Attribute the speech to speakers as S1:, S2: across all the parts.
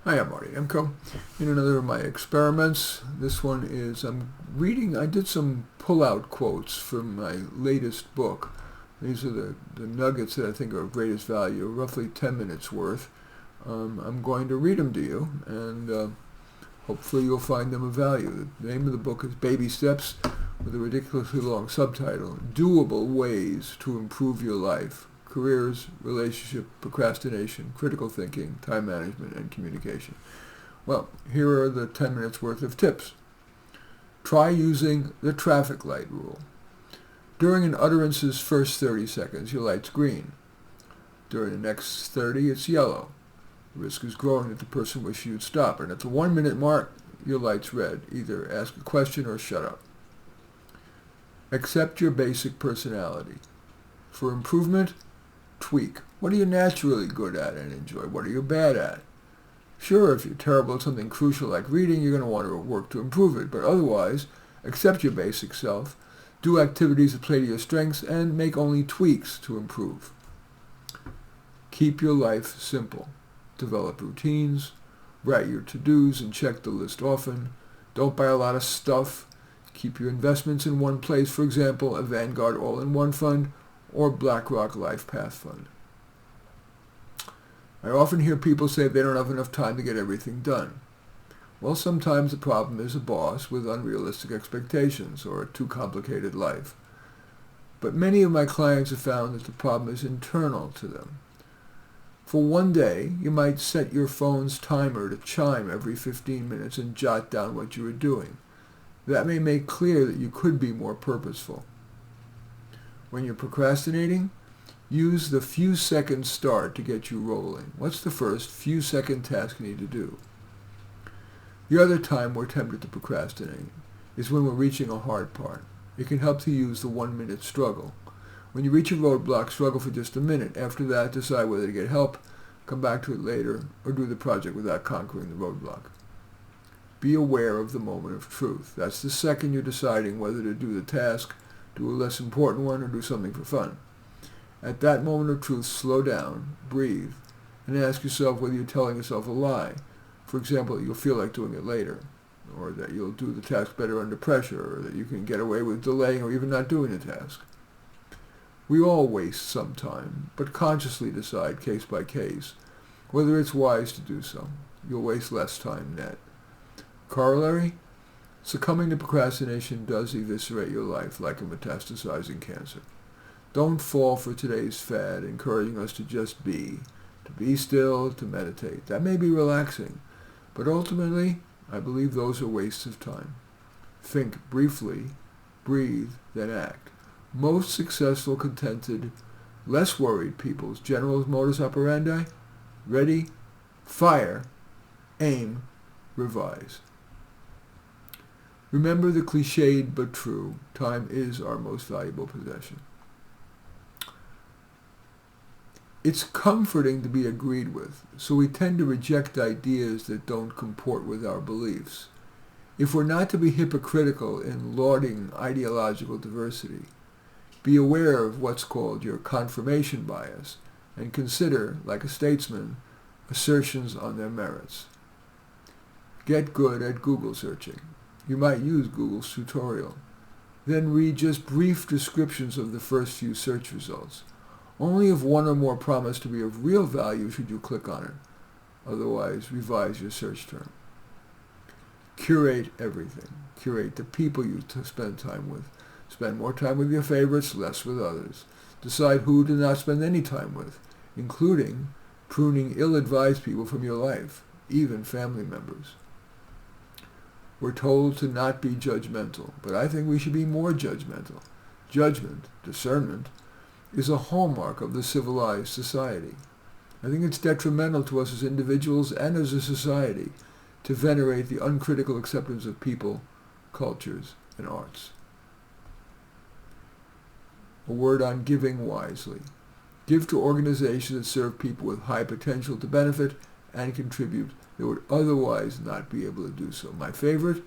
S1: Hi, I'm Marty Emko. In another of my experiments, this one is I did some pull-out quotes from my latest book. These are the nuggets that I think are of greatest value, roughly 10 minutes worth. I'm going to read them to you, and hopefully you'll find them of value. The name of the book is Baby Steps, with a ridiculously long subtitle, Doable Ways to Improve Your Life. Careers, relationship, procrastination, critical thinking, time management, and communication. Well, here are the 10 minutes worth of tips. Try using the traffic light rule. During an utterance's first 30 seconds, your light's green. During the next 30, it's yellow. The risk is growing that the person wishes you'd stop. And at the 1 minute mark, your light's red. Either ask a question or shut up. Accept your basic personality. For improvement, tweak. What are you naturally good at and enjoy? What are you bad at? Sure, if you're terrible at something crucial like reading, you're going to want to work to improve it. But otherwise, accept your basic self, do activities that play to your strengths, and make only tweaks to improve. Keep your life simple. Develop routines. Write your to-dos and check the list often. Don't buy a lot of stuff. Keep your investments in one place, for example, a Vanguard All-in-One Fund or BlackRock LifePath Fund. I often hear people say they don't have enough time to get everything done. Well, sometimes the problem is a boss with unrealistic expectations or a too complicated life. But many of my clients have found that the problem is internal to them. For one day, you might set your phone's timer to chime every 15 minutes and jot down what you are doing. That may make clear that you could be more purposeful. When you're procrastinating, use the few second start to get you rolling. What's the first few second task you need to do? The other time we're tempted to procrastinate is when we're reaching a hard part. It can help to use the 1 minute struggle. When you reach a roadblock, struggle for just a minute. After that, decide whether to get help, come back to it later, or do the project without conquering the roadblock. Be aware of the moment of truth. That's the second you're deciding whether to do the task, do a less important one, or do something for fun. At that moment of truth, slow down, breathe, and ask yourself whether you're telling yourself a lie. For example, that you'll feel like doing it later, or that you'll do the task better under pressure, or that you can get away with delaying or even not doing the task. We all waste some time, but consciously decide case by case whether it's wise to do so. You'll waste less time net. Corollary? Succumbing to procrastination does eviscerate your life like a metastasizing cancer. Don't fall for today's fad, encouraging us to just be, to be still, to meditate. That may be relaxing, but ultimately, I believe those are wastes of time. Think briefly, breathe, then act. Most successful, contented, less worried people's general modus operandi: ready, fire, aim, revise. Remember the cliched but true, time is our most valuable possession. It's comforting to be agreed with, so we tend to reject ideas that don't comport with our beliefs. If we're not to be hypocritical in lauding ideological diversity, be aware of what's called your confirmation bias and consider, like a statesman, assertions on their merits. Get good at Google searching. You might use Google's tutorial. Then read just brief descriptions of the first few search results. Only if one or more promise to be of real value should you click on it. Otherwise, revise your search term. Curate everything. Curate the people you spend time with. Spend more time with your favorites, less with others. Decide who to not spend any time with, including pruning ill-advised people from your life, even family members. We're told to not be judgmental, but I think we should be more judgmental. Judgment, discernment, is a hallmark of the civilized society. I think it's detrimental to us as individuals and as a society to venerate the uncritical acceptance of people, cultures, and arts. A word on giving wisely. Give to organizations that serve people with high potential to benefit and contribute that would otherwise not be able to do so. My favorite,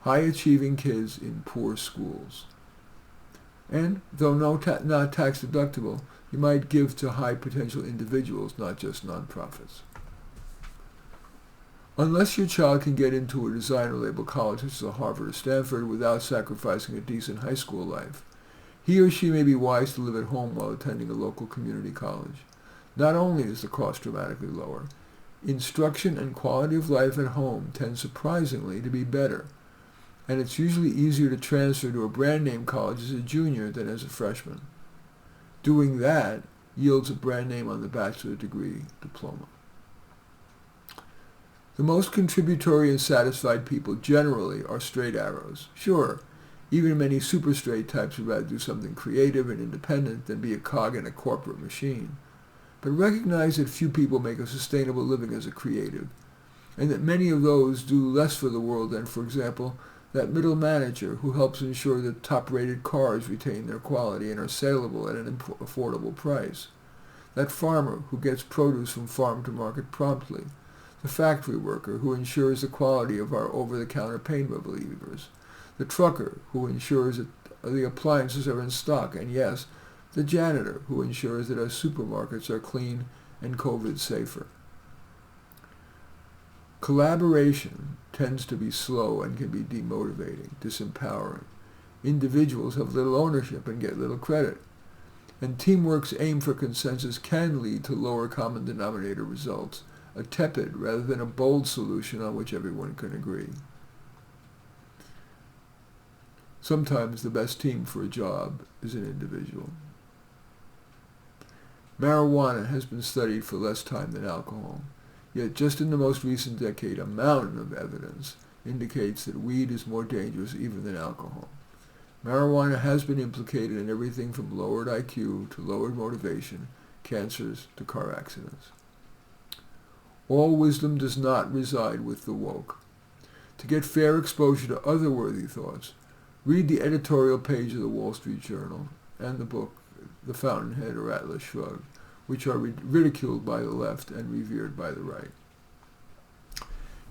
S1: high-achieving kids in poor schools. And, though not tax deductible, you might give to high-potential individuals, not just nonprofits. Unless your child can get into a designer label college such as Harvard or Stanford without sacrificing a decent high school life, he or she may be wise to live at home while attending a local community college. Not only is the cost dramatically lower, instruction and quality of life at home tend surprisingly to be better, and it's usually easier to transfer to a brand name college as a junior than as a freshman. Doing that yields a brand name on the bachelor degree diploma. The most contributory and satisfied people generally are straight arrows. Sure, even many super straight types would rather do something creative and independent than be a cog in a corporate machine. But recognize that few people make a sustainable living as a creative, and that many of those do less for the world than, for example, that middle manager who helps ensure that top-rated cars retain their quality and are saleable at an affordable price, that farmer who gets produce from farm to market promptly, the factory worker who ensures the quality of our over-the-counter pain relievers, the trucker who ensures that the appliances are in stock, and yes, the janitor who ensures that our supermarkets are clean and COVID safer. Collaboration tends to be slow and can be demotivating, disempowering. Individuals have little ownership and get little credit. And teamwork's aim for consensus can lead to lower common denominator results, a tepid rather than a bold solution on which everyone can agree. Sometimes the best team for a job is an individual. Marijuana has been studied for less time than alcohol, yet just in the most recent decade, a mountain of evidence indicates that weed is more dangerous even than alcohol. Marijuana has been implicated in everything from lowered IQ to lowered motivation, cancers to car accidents. All wisdom does not reside with the woke. To get fair exposure to other worthy thoughts, read the editorial page of the Wall Street Journal and the book The Fountainhead or Atlas Shrugged, which are ridiculed by the left and revered by the right.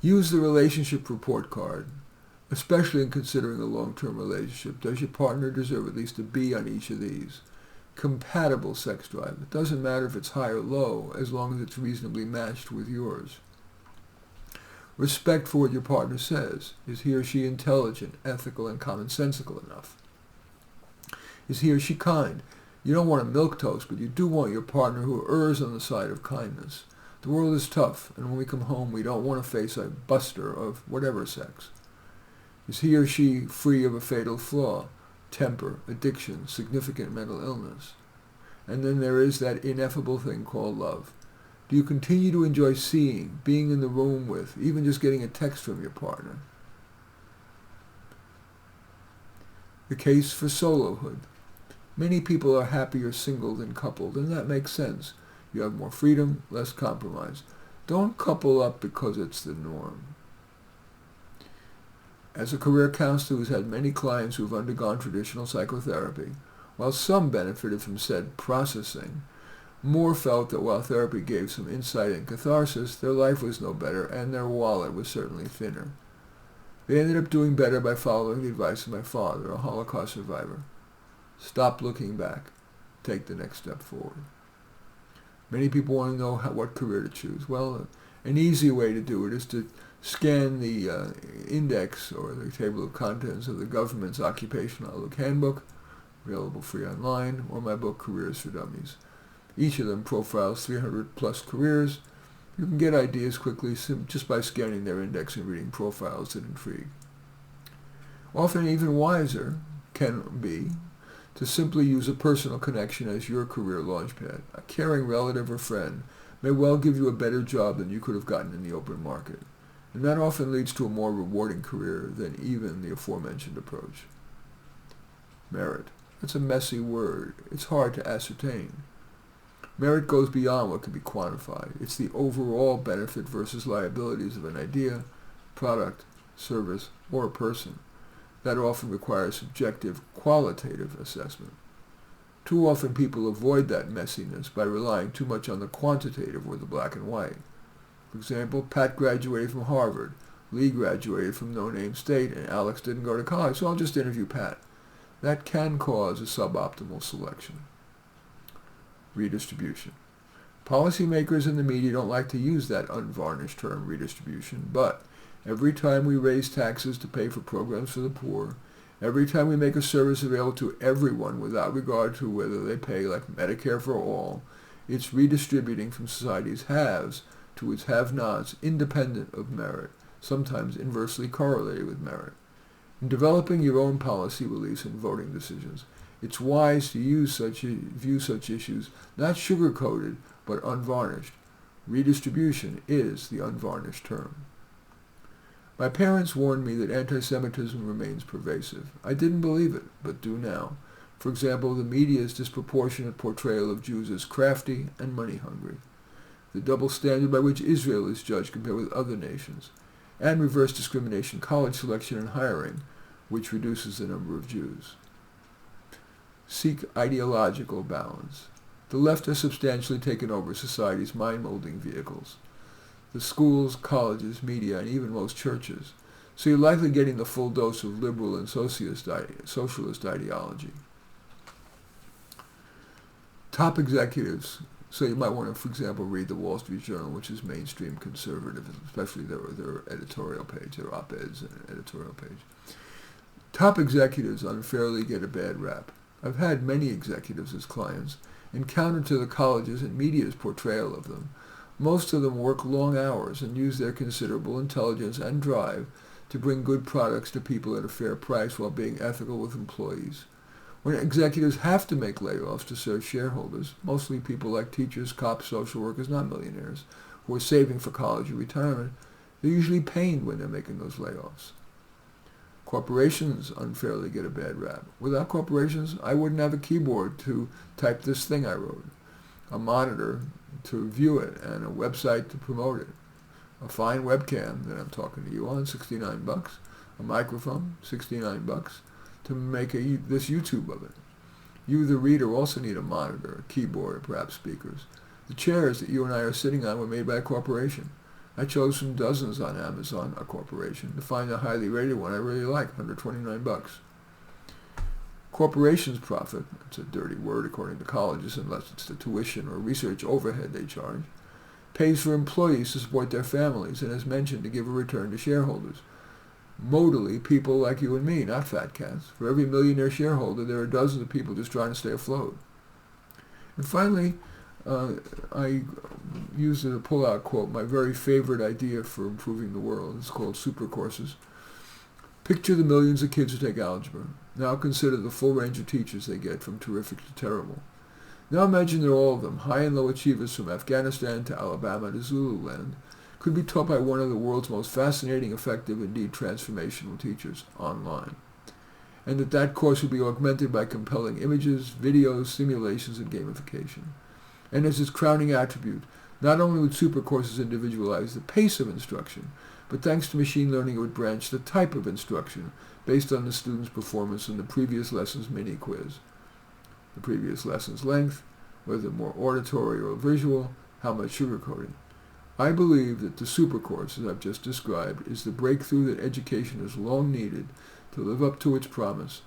S1: Use the relationship report card, especially in considering a long-term relationship. Does your partner deserve at least a B on each of these? Compatible sex drive. It doesn't matter if it's high or low, as long as it's reasonably matched with yours. Respect for what your partner says. Is he or she intelligent, ethical, and commonsensical enough? Is he or she kind? You don't want a milquetoast, but you do want your partner who errs on the side of kindness. The world is tough, and when we come home, we don't want to face a buster of whatever sex. Is he or she free of a fatal flaw, temper, addiction, significant mental illness? And then there is that ineffable thing called love. Do you continue to enjoy seeing, being in the room with, even just getting a text from your partner? The case for solohood. Many people are happier single than coupled, and that makes sense. You have more freedom, less compromise. Don't couple up because it's the norm. As a career counselor who's had many clients who have undergone traditional psychotherapy, while some benefited from said processing, more felt that while therapy gave some insight and catharsis, their life was no better, and their wallet was certainly thinner. They ended up doing better by following the advice of my father, a Holocaust survivor. Stop looking back. Take the next step forward. Many people want to know what career to choose. Well, an easy way to do it is to scan the index or the table of contents of the government's Occupational Outlook Handbook, available free online, or my book, Careers for Dummies. Each of them profiles 300 plus careers. You can get ideas quickly just by scanning their index and reading profiles that intrigue. Often even wiser can be to simply use a personal connection as your career launchpad. A caring relative or friend may well give you a better job than you could have gotten in the open market, and that often leads to a more rewarding career than even the aforementioned approach. Merit. That's a messy word. It's hard to ascertain. Merit goes beyond what can be quantified. It's the overall benefit versus liabilities of an idea, product, service, or a person. That often requires subjective, qualitative assessment. Too often people avoid that messiness by relying too much on the quantitative or the black and white. For example, Pat graduated from Harvard, Lee graduated from no-name state, and Alex didn't go to college, so I'll just interview Pat. That can cause a suboptimal selection. Redistribution. Policymakers and the media don't like to use that unvarnished term, redistribution, but every time we raise taxes to pay for programs for the poor, every time we make a service available to everyone without regard to whether they pay, like Medicare for all, it's redistributing from society's haves to its have-nots, independent of merit, sometimes inversely correlated with merit. In developing your own policy beliefs and voting decisions, it's wise to view such issues not sugar-coated, but unvarnished. Redistribution is the unvarnished term. My parents warned me that anti-Semitism remains pervasive. I didn't believe it, but do now. For example, the media's disproportionate portrayal of Jews as crafty and money-hungry, the double standard by which Israel is judged compared with other nations, and reverse discrimination, college selection and hiring, which reduces the number of Jews. Seek ideological balance. The left has substantially taken over society's mind-molding vehicles, the schools, colleges, media, and even most churches, so you're likely getting the full dose of liberal and socialist ideology. Top executives, so you might want to, for example, read the Wall Street Journal, which is mainstream conservative, especially their editorial page, their op-eds and editorial page. Top executives unfairly get a bad rap. I've had many executives as clients, and counter to the colleges and media's portrayal of them, most of them work long hours and use their considerable intelligence and drive to bring good products to people at a fair price while being ethical with employees. When executives have to make layoffs to serve shareholders, mostly people like teachers, cops, social workers, not millionaires, who are saving for college or retirement, they're usually pained when they're making those layoffs. Corporations unfairly get a bad rap. Without corporations, I wouldn't have a keyboard to type this thing I wrote, a monitor to view it, and a website to promote it, a fine webcam that I'm talking to you on, $69, a microphone, $69, to make this YouTube of it. You, the reader, also need a monitor, a keyboard, or perhaps speakers. The chairs that you and I are sitting on were made by a corporation. I chose from dozens on Amazon, a corporation, to find a highly rated one I really like, $129. Corporations profit, it's a dirty word according to colleges unless it's the tuition or research overhead they charge, pays for employees to support their families and, as mentioned, to give a return to shareholders. Modally, people like you and me, not fat cats. For every millionaire shareholder, there are dozens of people just trying to stay afloat. And finally, I used as a pull-out quote my very favorite idea for improving the world. It's called super courses. Picture the millions of kids who take algebra. Now consider the full range of teachers they get, from terrific to terrible. Now imagine that all of them, high and low achievers from Afghanistan to Alabama to Zululand, could be taught by one of the world's most fascinating, effective, indeed transformational teachers online. And that course would be augmented by compelling images, videos, simulations, and gamification. And as its crowning attribute, not only would super courses individualize the pace of instruction, but thanks to machine learning it would branch the type of instruction based on the student's performance in the previous lesson's mini-quiz. The previous lesson's length, whether more auditory or visual, how much sugarcoating. I believe that the super course, as I've just described, is the breakthrough that education has long needed to live up to its promise.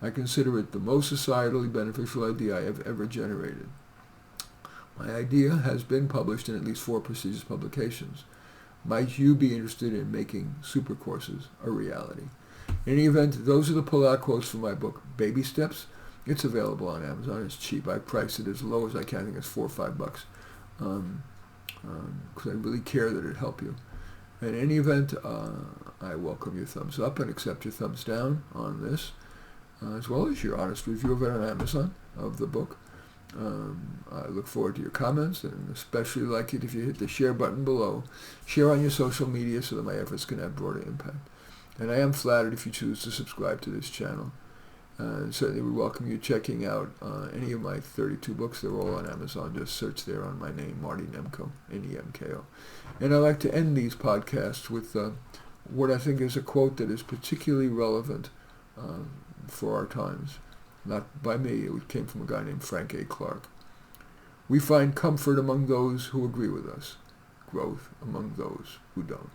S1: I consider it the most societally beneficial idea I have ever generated. My idea has been published in at least 4 prestigious publications. Might you be interested in making super courses a reality? In any event, those are the pull-out quotes from my book, Baby Steps. It's available on Amazon. It's cheap. I priced it as low as I can. I think it's $4 or $5, because I really care that it help you. In any event, I welcome your thumbs up and accept your thumbs down on this, as well as your honest review of it on Amazon, of the book. I look forward to your comments, and especially like it if you hit the share button below. Share on your social media so that my efforts can have broader impact. And I am flattered if you choose to subscribe to this channel. Certainly would welcome you checking out any of my 32 books. They're all on Amazon. Just search there on my name, Marty Nemko, N-E-M-K-O. And I like to end these podcasts with what I think is a quote that is particularly relevant for our times. Not by me, it came from a guy named Frank A. Clark. We find comfort among those who agree with us, growth among those who don't.